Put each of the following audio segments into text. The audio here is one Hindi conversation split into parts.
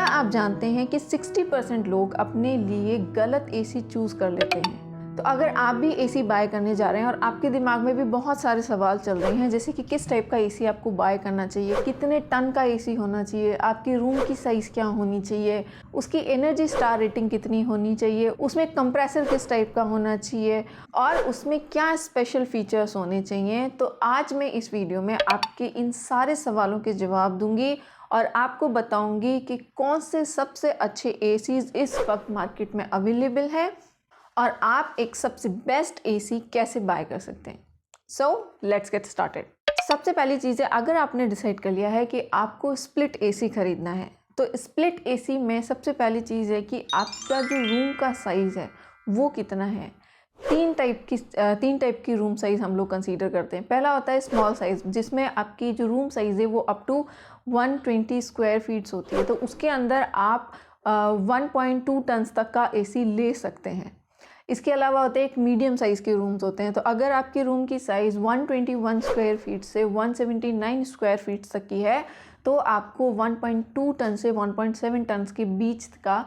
क्या आप जानते हैं कि 60% लोग अपने लिए गलत एसी चूज़ कर लेते हैं। तो अगर आप भी एसी बाय करने जा रहे हैं और आपके दिमाग में भी बहुत सारे सवाल चल रहे हैं, जैसे कि किस टाइप का एसी आपको बाय करना चाहिए, कितने टन का एसी होना चाहिए, आपकी रूम की साइज़ क्या होनी चाहिए, उसकी एनर्जी स्टार रेटिंग कितनी होनी चाहिए, उसमें कंप्रेसर किस टाइप का होना चाहिए और उसमें क्या स्पेशल फीचर्स होने चाहिए, तो आज मैं इस वीडियो में आपके इन सारे सवालों के जवाब दूंगी और आपको बताऊंगी कि कौन से सबसे अच्छे एसीज इस वक्त मार्केट में अवेलेबल है और आप एक सबसे बेस्ट एसी कैसे बाय कर सकते हैं। So let's get started. सबसे पहली चीज़ है, अगर आपने डिसाइड कर लिया है कि आपको स्प्लिट एसी खरीदना है, तो स्प्लिट एसी में सबसे पहली चीज़ है कि आपका जो रूम का साइज़ है वो कितना है। तीन टाइप की रूम साइज़ हम लोग कंसीडर करते हैं। पहला होता है स्मॉल साइज़, जिसमें आपकी जो रूम साइज़ है वो अप टू 120 स्क्वायर फीट्स होती है, तो उसके अंदर आप 1.2 टन्स तक का एसी ले सकते हैं। इसके अलावा होते हैं एक मीडियम साइज़ के रूम्स होते हैं, तो अगर आपकी रूम की साइज़ 121 स्क्वायर फीट से 179 स्क्वायर फीट तक की है, तो आपको 1.2 टन से 1.7 टन के बीच का,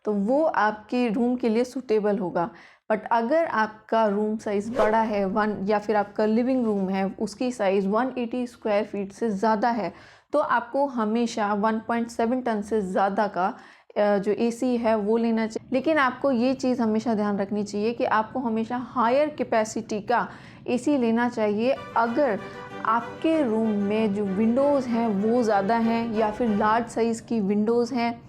तो वो आपके रूम के लिए सूटेबल होगा। बट अगर आपका रूम साइज़ बड़ा है या फिर आपका लिविंग रूम है उसकी साइज़ 180 स्क्वायर फीट से ज़्यादा है, तो आपको हमेशा 1.7 टन से ज़्यादा का जो एसी है वो लेना चाहिए। लेकिन आपको ये चीज़ हमेशा ध्यान रखनी चाहिए कि आपको हमेशा हायर कैपेसिटी का एसी लेना चाहिए अगर आपके रूम में जो विंडोज़ हैं वो ज़्यादा हैं या फिर लार्ज साइज़ की विंडोज़ हैं।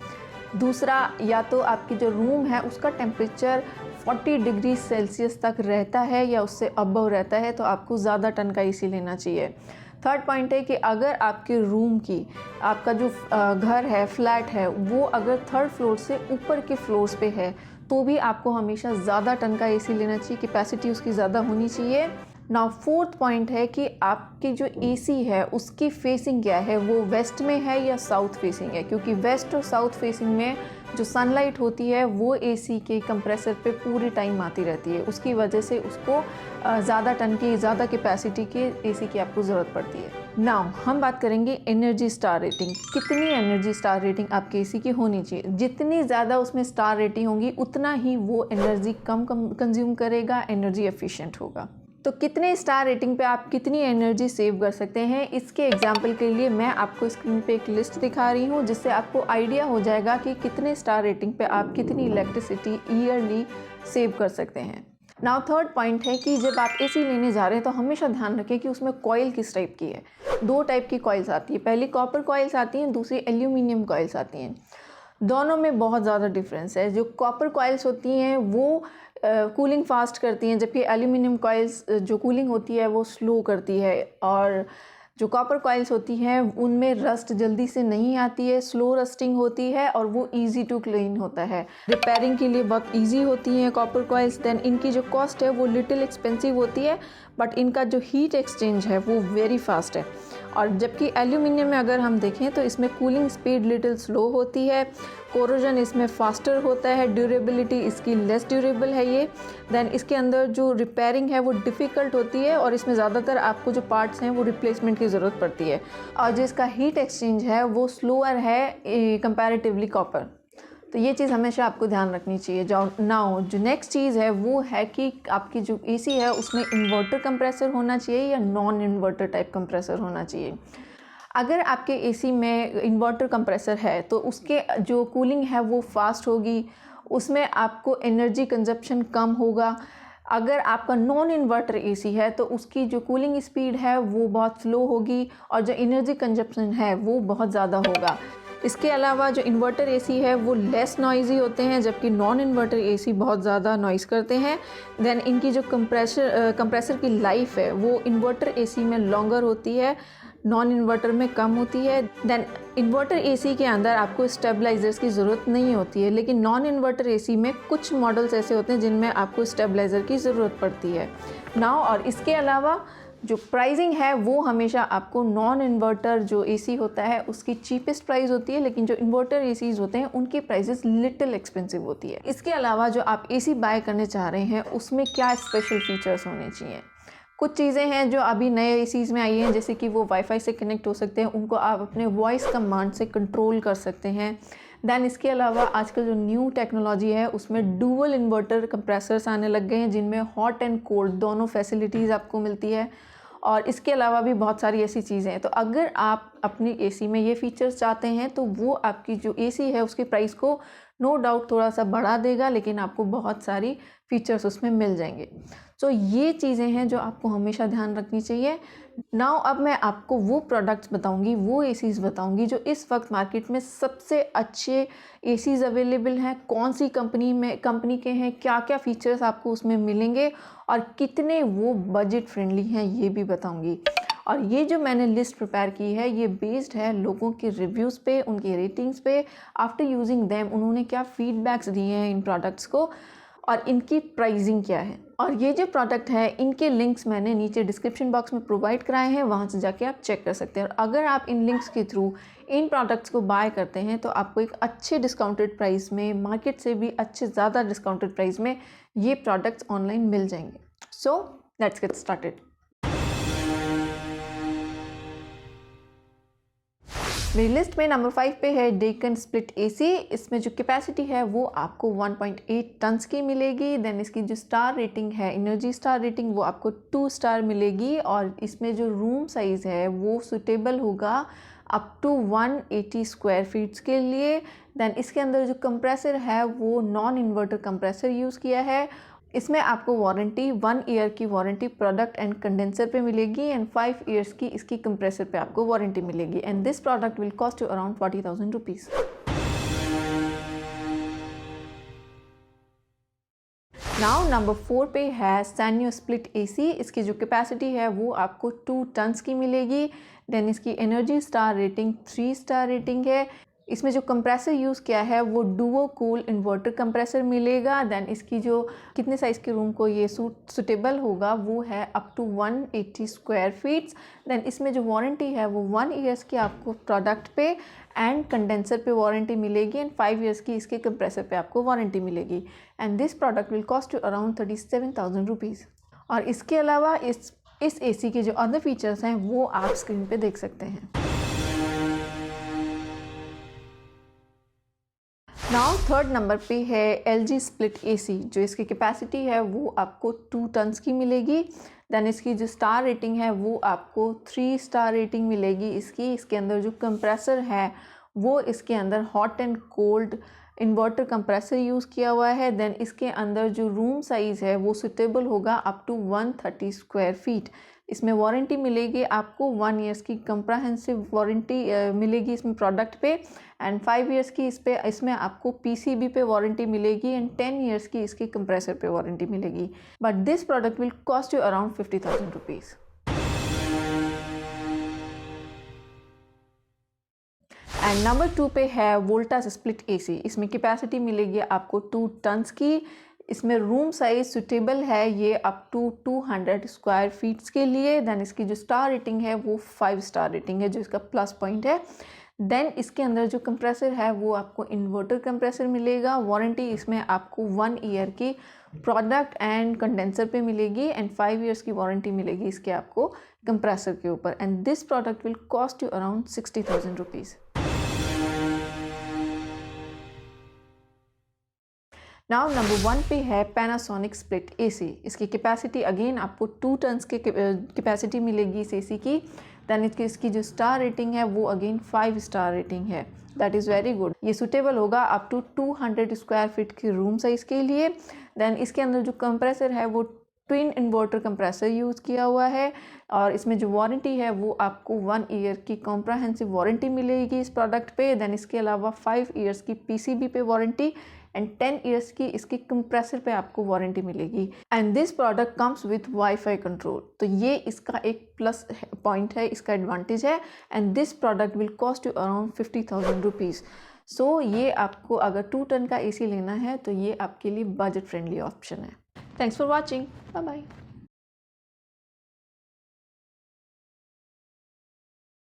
दूसरा, या तो आपकी जो रूम है उसका टेम्परेचर 40 डिग्री सेल्सियस तक रहता है या उससे अबव रहता है, तो आपको ज़्यादा टन का एसी लेना चाहिए। थर्ड पॉइंट है कि अगर आपके रूम की, आपका जो घर है, फ्लैट है, वो अगर थर्ड फ्लोर से ऊपर के फ्लोर्स पे है, तो भी आपको हमेशा ज़्यादा टन का एसी लेना चाहिए, कैपेसिटी उसकी ज़्यादा होनी चाहिए। नाउ फोर्थ पॉइंट है कि आपकी जो एसी है उसकी फेसिंग क्या है, वो वेस्ट में है या साउथ फेसिंग है, क्योंकि वेस्ट और साउथ फेसिंग में जो सनलाइट होती है वो एसी के कंप्रेसर पे पूरी टाइम आती रहती है, उसकी वजह से उसको ज़्यादा टन की, ज़्यादा कैपेसिटी के एसी की आपको ज़रूरत पड़ती है। नाउ हम बात करेंगे एनर्जी स्टार रेटिंग। कितनी एनर्जी स्टार रेटिंग आपके एसी की होनी चाहिए। जितनी ज़्यादा उसमें स्टार रेटिंग होगी उतना ही वो एनर्जी कम कंज्यूम करेगा, एनर्जी एफिशिएंट होगा। तो कितने स्टार रेटिंग पे आप कितनी एनर्जी सेव कर सकते हैं, इसके एग्जाम्पल के लिए मैं आपको स्क्रीन पे एक लिस्ट दिखा रही हूँ, जिससे आपको आइडिया हो जाएगा कि कितने स्टार रेटिंग पे आप कितनी इलेक्ट्रिसिटी ईयरली सेव कर सकते हैं। नाउ थर्ड पॉइंट है कि जब आप एसी लेने जा रहे हैं तो हमेशा ध्यान रखें कि उसमें कॉइल किस टाइप की है। दो टाइप की कॉइल्स आती है, पहली कॉपर कॉइल्स आती हैं, दूसरी एल्यूमिनियम कॉइल्स आती हैं। दोनों में बहुत ज़्यादा डिफरेंस है। जो कॉपर कॉइल्स होती हैं वो कूलिंग फास्ट करती हैं, जबकि एल्यूमिनियम कॉइल्स जो कूलिंग होती है वो स्लो करती है। और जो कॉपर कॉइल्स होती हैं उनमें रस्ट जल्दी से नहीं आती है, स्लो रस्टिंग होती है और वो इजी टू क्लीन होता है। रिपेयरिंग के लिए बहुत इजी होती हैं कॉपर कॉइल्स। देन इनकी जो कॉस्ट है वो लिटिल एक्सपेंसिव होती है, बट इनका जो हीट एक्सचेंज है वो वेरी फास्ट है। और जबकि एल्यूमिनियम में अगर हम देखें तो इसमें कूलिंग स्पीड लिटिल स्लो होती है, कोरोजन इसमें फास्टर होता है, ड्यूरेबिलिटी इसकी लेस ड्यूरेबल है ये। देन इसके अंदर जो रिपेयरिंग है वो डिफ़िकल्ट होती है और इसमें ज़्यादातर आपको जो पार्ट्स हैं वो रिप्लेसमेंट की ज़रूरत पड़ती है। और जो इसका हीट एक्सचेंज है वो स्लोअर है कंपैरेटिवली कॉपर। तो ये चीज़ हमेशा आपको ध्यान रखनी चाहिए। जो नेक्स्ट चीज़ है वो है कि आपकी जो एसी है उसमें इन्वर्टर कंप्रेसर होना चाहिए या नॉन इन्वर्टर टाइप कंप्रेसर होना चाहिए। अगर आपके एसी में इन्वर्टर कंप्रेसर है तो उसके जो कूलिंग है वो फास्ट होगी, उसमें आपको एनर्जी कंजप्शन कम होगा। अगर आपका नॉन इन्वर्टर एसी है तो उसकी जो कूलिंग स्पीड है वो बहुत स्लो होगी और जो एनर्जी कंजप्शन है वो बहुत ज़्यादा होगा। इसके अलावा जो इन्वर्टर एसी है वो लेस नॉइज़ी होते हैं, जबकि नॉन इन्वर्टर एसी बहुत ज़्यादा नॉइज़ करते हैं। देन इनकी जो कंप्रेसर की लाइफ है वो इन्वर्टर एसी में लॉन्गर होती है, नॉन इन्वर्टर में कम होती है। देन इन्वर्टर एसी के अंदर आपको स्टेबलाइजर्स की ज़रूरत नहीं होती है, लेकिन नॉन इन्वर्टर एसी में कुछ मॉडल्स ऐसे होते हैं जिनमें आपको स्टेबलाइज़र की ज़रूरत पड़ती है। नाउ और इसके अलावा जो प्राइसिंग है वो हमेशा आपको नॉन इन्वर्टर जो एसी होता है उसकी चीपेस्ट प्राइस होती है, लेकिन जो इन्वर्टर एसीज होते हैं उनकी प्राइसेस लिटिल एक्सपेंसिव होती है। इसके अलावा जो आप एसी बाय करने चाह रहे हैं उसमें क्या स्पेशल फीचर्स होने चाहिए। कुछ चीज़ें हैं जो अभी नए एसीज़ में आई हैं, जैसे कि वो वाईफाई से कनेक्ट हो सकते हैं, उनको आप अपने वॉइस कमांड से कंट्रोल कर सकते हैं। दैन इसके अलावा आजकल जो न्यू टेक्नोलॉजी है उसमें डुअल इन्वर्टर कंप्रेसर्स आने लग गए हैं, जिनमें हॉट एंड कोल्ड दोनों फैसिलिटीज़ आपको मिलती है। और इसके अलावा भी बहुत सारी ऐसी चीज़ें हैं। तो अगर आप अपनी एसी में ये फीचर्स चाहते हैं तो वो आपकी जो एसी है उसके प्राइस को नो डाउट थोड़ा सा बढ़ा देगा, लेकिन आपको बहुत सारी फीचर्स उसमें मिल जाएंगे। तो ये चीज़ें हैं जो आपको हमेशा ध्यान रखनी चाहिए। नाउ अब मैं आपको वो प्रोडक्ट्स बताऊंगी, वो एसीज़ बताऊंगी जो इस वक्त मार्केट में सबसे अच्छे एसीज़ अवेलेबल हैं, कौन सी कंपनी के हैं, क्या क्या फीचर्स आपको उसमें मिलेंगे और कितने वो बजट फ्रेंडली हैं, ये भी बताऊंगी। और ये जो मैंने लिस्ट प्रिपेयर की है ये बेस्ड है लोगों के रिव्यूज़ पे, उनके रेटिंग्स पे, आफ्टर यूजिंग देम उन्होंने क्या फीडबैक्स दिए हैं इन प्रोडक्ट्स को और इनकी प्राइसिंग क्या है। और ये जो प्रोडक्ट है इनके लिंक्स मैंने नीचे डिस्क्रिप्शन बॉक्स में प्रोवाइड कराए हैं, वहाँ से जाके आप चेक कर सकते हैं। और अगर आप इन लिंक्स के थ्रू इन प्रोडक्ट्स को बाय करते हैं तो आपको एक अच्छे डिस्काउंटेड प्राइस में, मार्केट से भी अच्छे ज़्यादा डिस्काउंटेड प्राइस में ये प्रोडक्ट्स ऑनलाइन मिल जाएंगे। So let's get started. मेरी लिस्ट में नंबर 5 पे है डेकन स्प्लिट एसी। इसमें जो कैपेसिटी है वो आपको 1.8 टन्स की मिलेगी। देन इसकी जो स्टार रेटिंग है, एनर्जी स्टार रेटिंग, वो आपको 2 स्टार मिलेगी। और इसमें जो रूम साइज़ है वो सुटेबल होगा अप टू 180 स्क्वायर फीट्स के लिए। देन इसके अंदर जो कंप्रेसर है वो नॉन इन्वर्टर कंप्रेसर यूज़ किया है। इसमें आपको वारंटी 1 ईयर की वारंटी प्रोडक्ट एंड कंडेंसर पे मिलेगी एंड 5 ईयर्स की इसकी कंप्रेसर पे आपको वारंटी मिलेगी। And this product will cost you around 40,000 rupees. Now number 4 पे है सैन्यो स्प्लिट एसी। इसकी जो कैपेसिटी है वो आपको 2 टन्स की मिलेगी। देन इसकी energy star rating 3 star rating है। इसमें जो कंप्रेसर यूज़ किया है वो डुओ कूल इन्वर्टर कंप्रेसर मिलेगा। देन इसकी जो कितने साइज़ के रूम को ये सूटेबल होगा वो है up to 180 square feets. Then इसमें जो वारंटी है वो 1 ईयर्स की आपको प्रोडक्ट पे एंड कंडेंसर पे वारंटी मिलेगी एंड 5 ईयर्स की इसके कंप्रेसर पे आपको वारंटी मिलेगी। And this product will cost you around 37,000 rupees. और इसके अलावा इस एसी के जो अदर फीचर्स हैं वो आप स्क्रीन पे देख सकते हैं। नाउ थर्ड नंबर पे है LG स्प्लिट एसी। जो इसकी कैपेसिटी है वो आपको 2 टन्स की मिलेगी। देन इसकी जो स्टार रेटिंग है वो आपको 3 स्टार रेटिंग मिलेगी इसके अंदर जो कंप्रेसर है वो इसके अंदर hot and cold inverter compressor use किया हुआ है। देन इसके अंदर जो रूम साइज़ है वो सुटेबल होगा अप टू 130 स्क्वायर फीट। इसमें वारंटी मिलेगी आपको 1 ईयर्स की कंप्रहेंसिव वारंटी मिलेगी इसमें प्रोडक्ट पे एंड 5 ईयर्स की इसमें आपको PCB पे वारंटी मिलेगी एंड 10 ईयर्स की इसकी कंप्रेसर पे वारंटी मिलेगी। But this product will cost you around 50,000 rupees. And number 2 पे है वोल्टास स्प्लिट एसी। इसमें कैपेसिटी मिलेगी आपको 2 टन्स की। इसमें रूम साइज सुटेबल है ये अप टू 200 स्क्वायर फीट्स के लिए। देन इसकी जो स्टार रेटिंग है वो 5 स्टार रेटिंग है, जो इसका प्लस पॉइंट है। देन इसके अंदर जो कंप्रेसर है वो आपको इन्वर्टर कंप्रेसर मिलेगा। वारंटी इसमें आपको 1 ईयर की प्रोडक्ट एंड कंडेंसर पे मिलेगी एंड 5 ईयर्स की वारंटी मिलेगी इसके आपको कंप्रेसर के ऊपर। And this product will cost you around 60,000 rupees. Now number 1 पे है पैनासोनिक स्प्लिट एसी। इसकी कैपेसिटी अगेन आपको 2 टन्स के कैपेसिटी मिलेगी इस एसी की। दैन इसकी जो स्टार रेटिंग है वो अगेन 5 स्टार रेटिंग है। That is very good. ये सूटेबल होगा अप टू 200 स्क्वायर फीट की रूम साइज़ के लिए। दैन इसके अंदर जो कंप्रेसर है वो ट्विन इन्वर्टर कंप्रेसर यूज़ किया हुआ है और इसमें जो वारंटी है वो आपको 1 ईयर की कॉम्प्रहेंसिव वारंटी मिलेगी इस प्रोडक्ट पे। दैन इसके अलावा 5 ईयर्स की PCB पे वारंटी एंड 10 ईयर्स की इसकी कंप्रेसर पे आपको वारंटी मिलेगी। And this product comes with wifi control. तो ये इसका एक प्लस पॉइंट है, इसका एडवांटेज है। And this product will cost you around 50,000 rupees. So ये आपको अगर 2 टन का AC लेना है तो ये आपके लिए बजट फ्रेंडली ऑप्शन है। Thanks for watching. Bye bye.